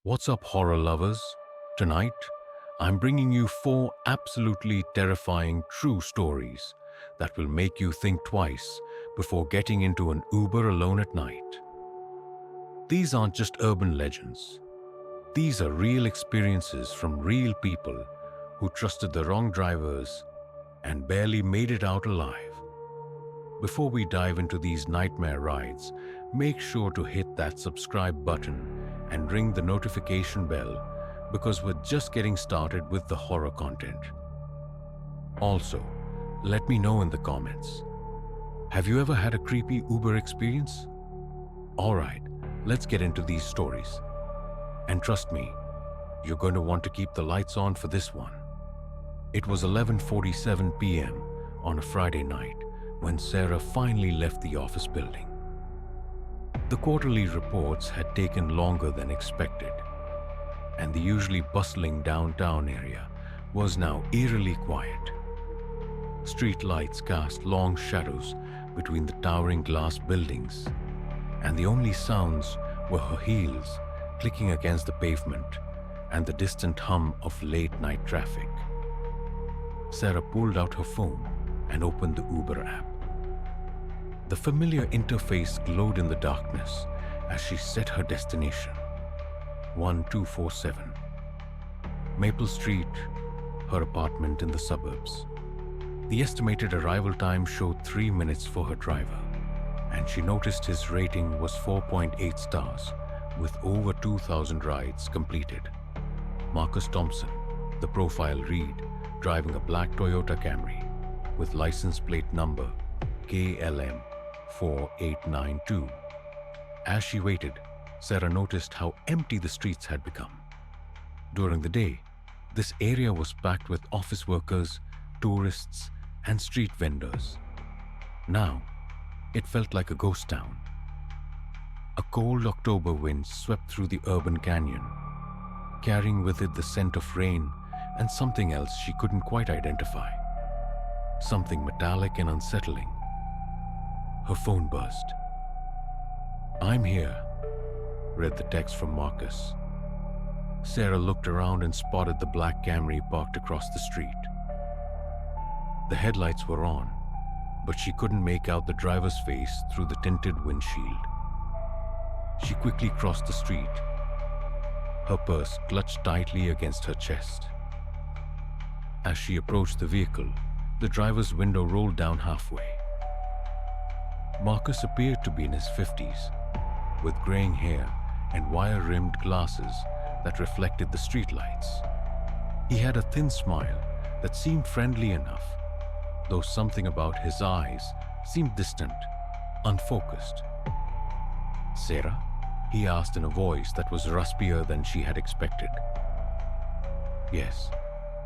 What's up, horror lovers? Tonight, I'm bringing you 4 absolutely terrifying true stories that will make you think twice before getting into an Uber alone at night. These aren't just urban legends. These are real experiences from real people who trusted the wrong drivers and barely made it out alive. Before we dive into these nightmare rides, make sure to hit that subscribe button and ring the notification bell because we're just getting started with the horror content. Also, let me know in the comments. Have you ever had a creepy Uber experience? Alright, let's get into these stories. And trust me, you're going to want to keep the lights on for this one. It was 11:47 p.m. on a Friday night when Sarah finally left the office building. The quarterly reports had taken longer than expected, and the usually bustling downtown area was now eerily quiet. Street lights cast long shadows between the towering glass buildings, and the only sounds were her heels clicking against the pavement and the distant hum of late-night traffic. Sarah pulled out her phone and opened the Uber app. The familiar interface glowed in the darkness as she set her destination, 1247 Maple Street, her apartment in the suburbs. The estimated arrival time showed 3 minutes for her driver, and she noticed his rating was 4.8 stars with over 2,000 rides completed. Marcus Thompson, the profile read, driving a black Toyota Camry with license plate number KLM 4892. As she waited, Sarah noticed how empty the streets had become. During the day, this area was packed with office workers, tourists, and street vendors. Now, it felt like a ghost town. A cold October wind swept through the urban canyon, carrying with it the scent of rain and something else she couldn't quite identify. Something metallic and unsettling. Her phone buzzed. "I'm here," read the text from Marcus. Sarah looked around and spotted the black Camry parked across the street. The headlights were on, but she couldn't make out the driver's face through the tinted windshield. She quickly crossed the street, her purse clutched tightly against her chest. As she approached the vehicle, the driver's window rolled down halfway. Marcus appeared to be in his 50s, with graying hair and wire-rimmed glasses that reflected the streetlights. He had a thin smile that seemed friendly enough, though something about his eyes seemed distant, unfocused. "Sarah?" he asked in a voice that was ruspier than she had expected. "Yes,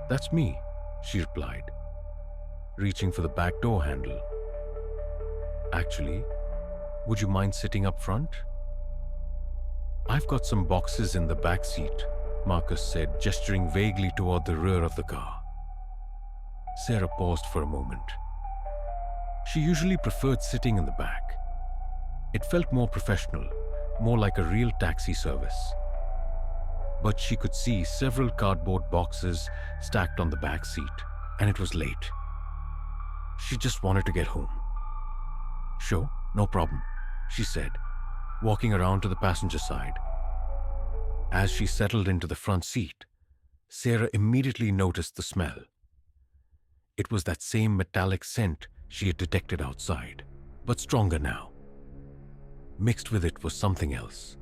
that's me," she replied, reaching for the back door handle. "Actually, would you mind sitting up front?" "I've got some boxes in the back seat," Marcus said, gesturing vaguely toward the rear of the car. Sarah paused for a moment. She usually preferred sitting in the back. It felt more professional, more like a real taxi service. But she could see several cardboard boxes stacked on the back seat, and it was late. She just wanted to get home. "Sure, no problem," she said, walking around to the passenger side. As she settled into the front seat, Sarah immediately noticed the smell. It was that same metallic scent she had detected outside, but stronger now. Mixed with it was something else.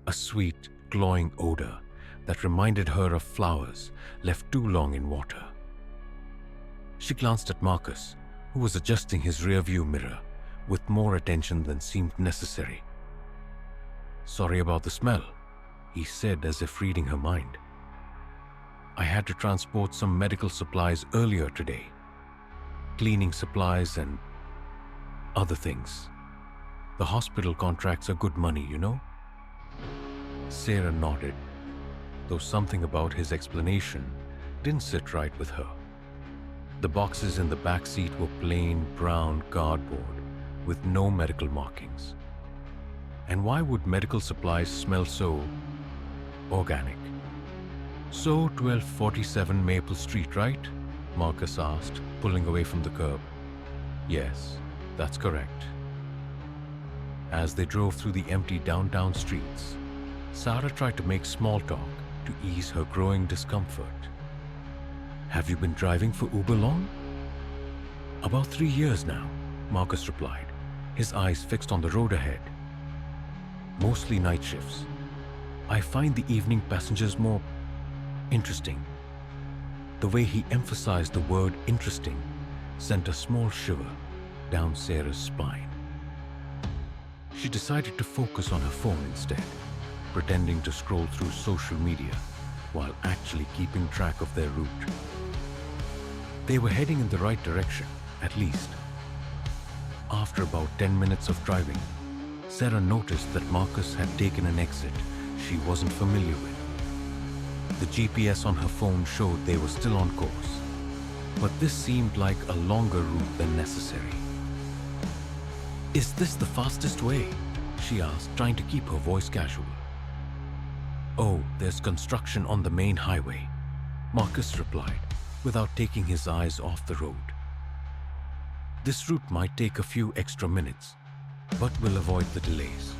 A sweet, cloying odor that reminded her of flowers left too long in water. She glanced at Marcus, who was adjusting his rearview mirror with more attention than seemed necessary. "Sorry about the smell," he said as if reading her mind. "I had to transport some medical supplies earlier today. Cleaning supplies and other things. The hospital contracts are good money, you know?" Sarah nodded, though something about his explanation didn't sit right with her. The boxes in the back seat were plain brown cardboard with no medical markings. And why would medical supplies smell so organic. So 1247 Maple Street, right? Marcus asked, pulling away from the curb. Yes, that's correct. As they drove through the empty downtown streets, Sarah tried to make small talk to ease her growing discomfort. Have you been driving for Uber long? About 3 years now, Marcus replied, his eyes fixed on the road ahead. Mostly night shifts. I find the evening passengers more interesting. The way he emphasized the word interesting sent a small shiver down Sarah's spine. She decided to focus on her phone instead, pretending to scroll through social media while actually keeping track of their route. They were heading in the right direction, at least. After about 10 minutes of driving, Sarah noticed that Marcus had taken an exit she wasn't familiar with. The GPS on her phone showed they were still on course, but this seemed like a longer route than necessary. Is this the fastest way? She asked, trying to keep her voice casual. Oh, there's construction on the main highway, Marcus replied, without taking his eyes off the road. This route might take a few extra minutes, but we'll avoid the delays.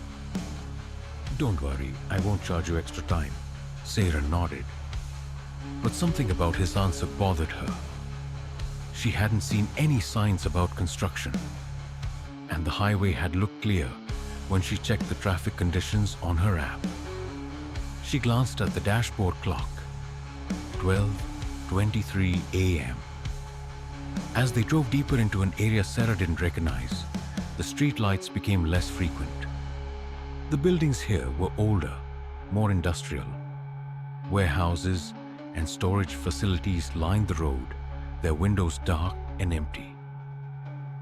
Don't worry, I won't charge you extra time, Sarah nodded. But something about his answer bothered her. She hadn't seen any signs about construction, and the highway had looked clear when she checked the traffic conditions on her app. She glanced at the dashboard clock. 12:23 a.m. As they drove deeper into an area Sarah didn't recognize, the street lights became less frequent. The buildings here were older, more industrial. Warehouses and storage facilities lined the road, their windows dark and empty.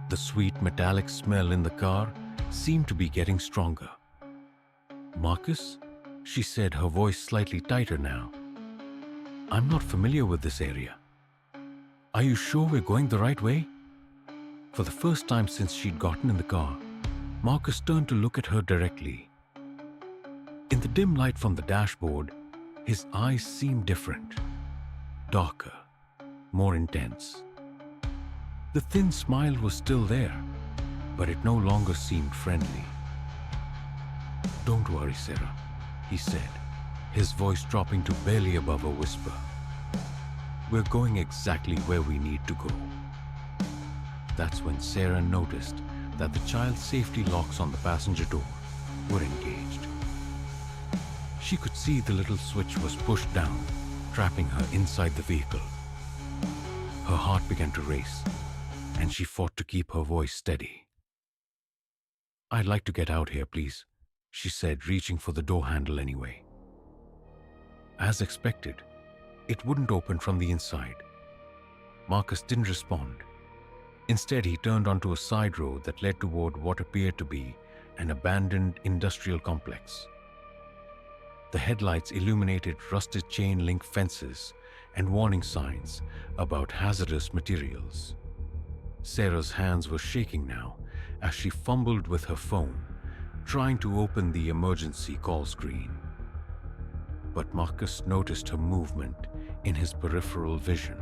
The sweet metallic smell in the car seemed to be getting stronger. Marcus, she said, her voice slightly tighter now. I'm not familiar with this area. Are you sure we're going the right way? For the first time since she'd gotten in the car, Marcus turned to look at her directly. In the dim light from the dashboard, his eyes seemed different, darker, more intense. The thin smile was still there, but it no longer seemed friendly. Don't worry, Sarah, he said, his voice dropping to barely above a whisper. We're going exactly where we need to go. That's when Sarah noticed that the child's safety locks on the passenger door were engaged. She could see the little switch was pushed down, trapping her inside the vehicle. Her heart began to race, and she fought to keep her voice steady. I'd like to get out here, please, she said, reaching for the door handle anyway. As expected, it wouldn't open from the inside. Marcus didn't respond. Instead, he turned onto a side road that led toward what appeared to be an abandoned industrial complex. The headlights illuminated rusted chain link fences and warning signs about hazardous materials. Sarah's hands were shaking now as she fumbled with her phone, trying to open the emergency call screen. But Marcus noticed her movement in his peripheral vision.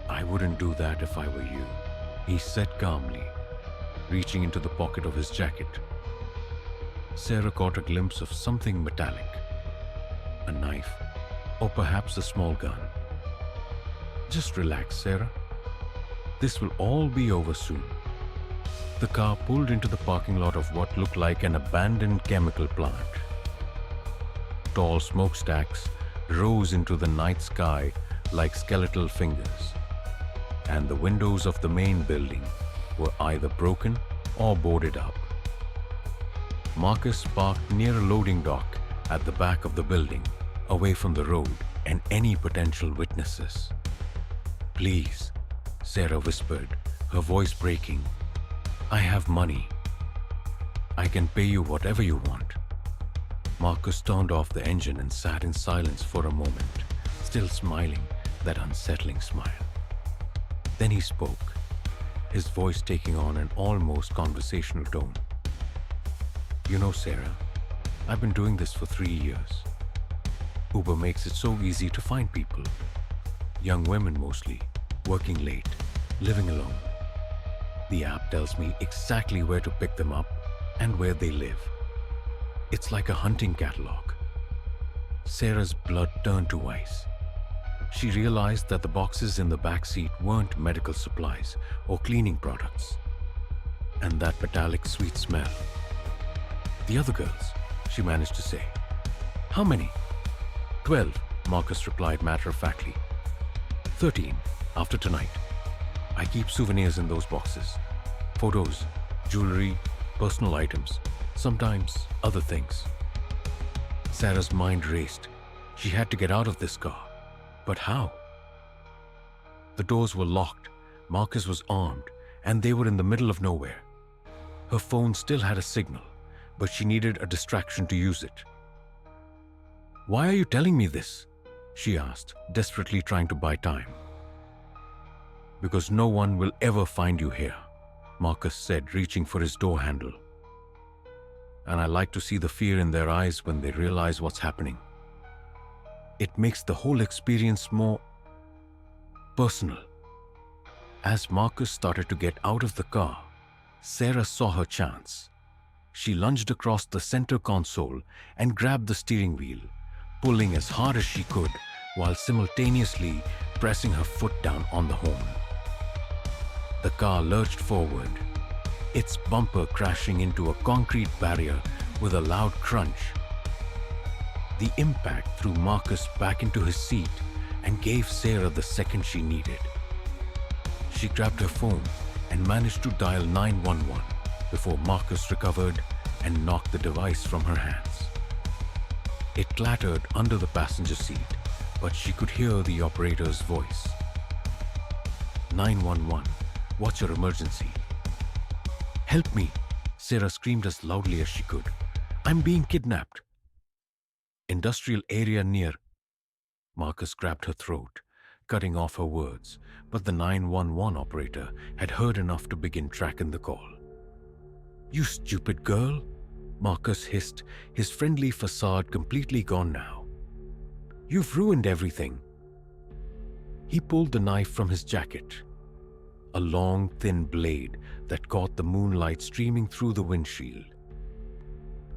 I wouldn't do that if I were you, he said calmly, reaching into the pocket of his jacket. Sarah caught a glimpse of something metallic, a knife, or perhaps a small gun. Just relax, Sarah. This will all be over soon. The car pulled into the parking lot of what looked like an abandoned chemical plant. Tall smokestacks rose into the night sky like skeletal fingers, and the windows of the main building were either broken or boarded up. Marcus parked near a loading dock at the back of the building, away from the road and any potential witnesses. Please, Sarah whispered, her voice breaking. I have money. I can pay you whatever you want. Marcus turned off the engine and sat in silence for a moment, still smiling that unsettling smile. Then he spoke, his voice taking on an almost conversational tone. You know, Sarah, I've been doing this for 3 years. Uber makes it so easy to find people. Young women mostly, working late, living alone. The app tells me exactly where to pick them up and where they live. It's like a hunting catalog. Sarah's blood turned to ice. She realized that the boxes in the back seat weren't medical supplies or cleaning products. And that metallic sweet smell. The other girls, she managed to say. How many? 12, Marcus replied matter-of-factly. 13, after tonight. I keep souvenirs in those boxes. Photos, jewelry, personal items, sometimes other things. Sarah's mind raced. She had to get out of this car. But how? The doors were locked, Marcus was armed, and they were in the middle of nowhere. Her phone still had a signal, but she needed a distraction to use it. Why are you telling me this? She asked, desperately trying to buy time. Because no one will ever find you here, Marcus said, reaching for his door handle. And I like to see the fear in their eyes when they realize what's happening. It makes the whole experience more personal. As Marcus started to get out of the car, Sarah saw her chance. She lunged across the center console and grabbed the steering wheel, pulling as hard as she could while simultaneously pressing her foot down on the horn. The car lurched forward, its bumper crashing into a concrete barrier with a loud crunch. The impact threw Marcus back into his seat and gave Sarah the second she needed. She grabbed her phone and managed to dial 911 before Marcus recovered and knocked the device from her hands. It clattered under the passenger seat, but she could hear the operator's voice. 911, what's your emergency? Help me, Sarah screamed as loudly as she could. I'm being kidnapped. Industrial area near. Marcus grabbed her throat, cutting off her words, but the 911 operator had heard enough to begin tracking the call. You stupid girl, Marcus hissed, his friendly facade completely gone now. You've ruined everything. He pulled the knife from his jacket, a long, thin blade that caught the moonlight streaming through the windshield.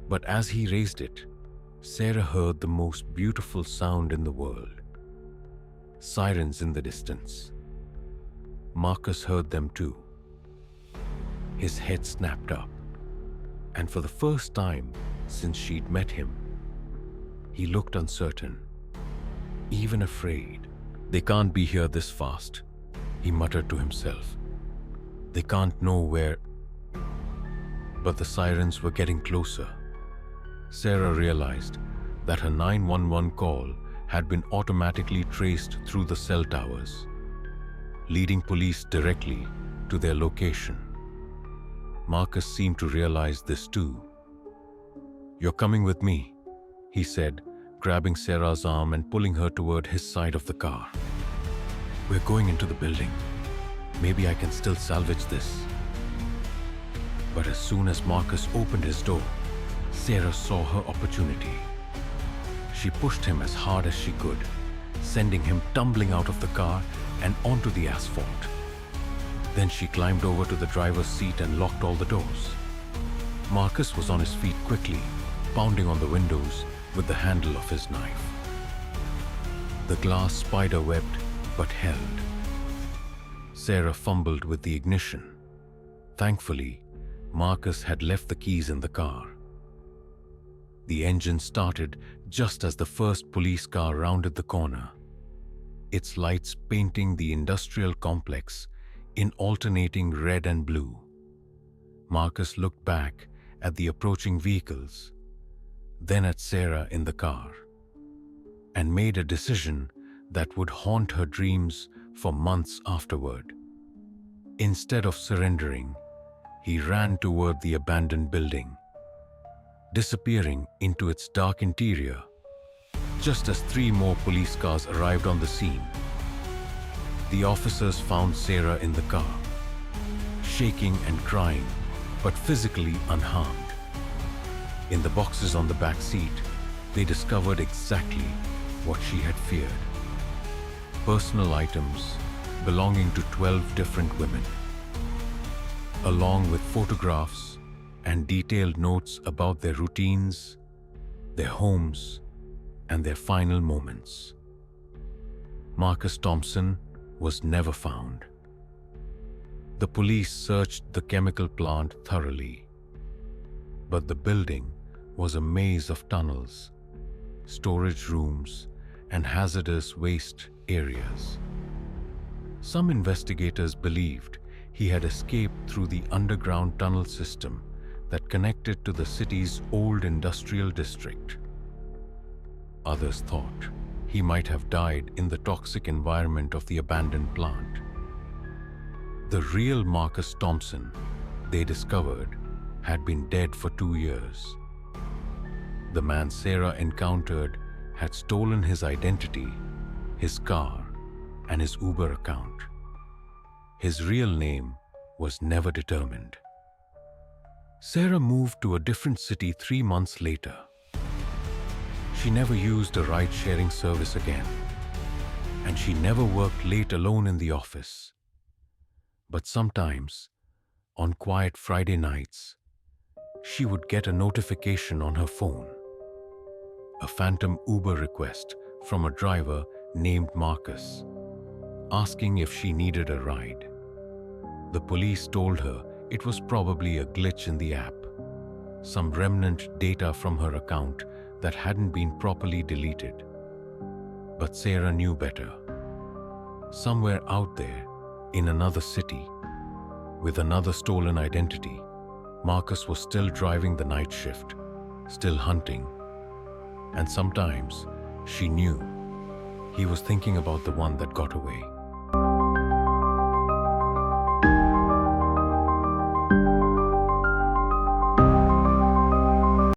But as he raised it, Sarah heard the most beautiful sound in the world. Sirens in the distance. Marcus heard them too. His head snapped up, and for the first time since she'd met him, he looked uncertain, even afraid. They can't be here this fast, he muttered to himself. They can't know where. But the sirens were getting closer. Sarah realized that her 911 call had been automatically traced through the cell towers, leading police directly to their location. Marcus seemed to realize this too. You're coming with me, he said, grabbing Sarah's arm and pulling her toward his side of the car. We're going into the building. Maybe I can still salvage this. But as soon as Marcus opened his door, Sarah saw her opportunity. She pushed him as hard as she could, sending him tumbling out of the car and onto the asphalt. Then she climbed over to the driver's seat and locked all the doors. Marcus was on his feet quickly, pounding on the windows with the handle of his knife. The glass spider-webbed but held. Sarah fumbled with the ignition. Thankfully, Marcus had left the keys in the car. The engine started just as the first police car rounded the corner, its lights painting the industrial complex in alternating red and blue. Marcus looked back at the approaching vehicles, then at Sarah in the car, and made a decision that would haunt her dreams for months afterward. Instead of surrendering, he ran toward the abandoned building, disappearing into its dark interior, just as 3 more police cars arrived on the scene. The officers found Sarah in the car, shaking and crying, but physically unharmed. In the boxes on the back seat, they discovered exactly what she had feared. Personal items belonging to 12 different women, along with photographs and detailed notes about their routines, their homes, and their final moments. Marcus Thompson was never found. The police searched the chemical plant thoroughly, but the building was a maze of tunnels, storage rooms, and hazardous waste areas. Some investigators believed he had escaped through the underground tunnel system that connected to the city's old industrial district. Others thought he might have died in the toxic environment of the abandoned plant. The real Marcus Thompson, they discovered, had been dead for 2 years. The man Sarah encountered had stolen his identity, his car, and his Uber account. His real name was never determined. Sarah moved to a different city 3 months later. She never used a ride-sharing service again, and she never worked late alone in the office. But sometimes, on quiet Friday nights, she would get a notification on her phone, a phantom Uber request from a driver named Marcus, asking if she needed a ride. The police told her it was probably a glitch in the app, some remnant data from her account that hadn't been properly deleted. But Sarah knew better. Somewhere out there, in another city, with another stolen identity, Marcus was still driving the night shift, still hunting. And sometimes she knew he was thinking about the one that got away.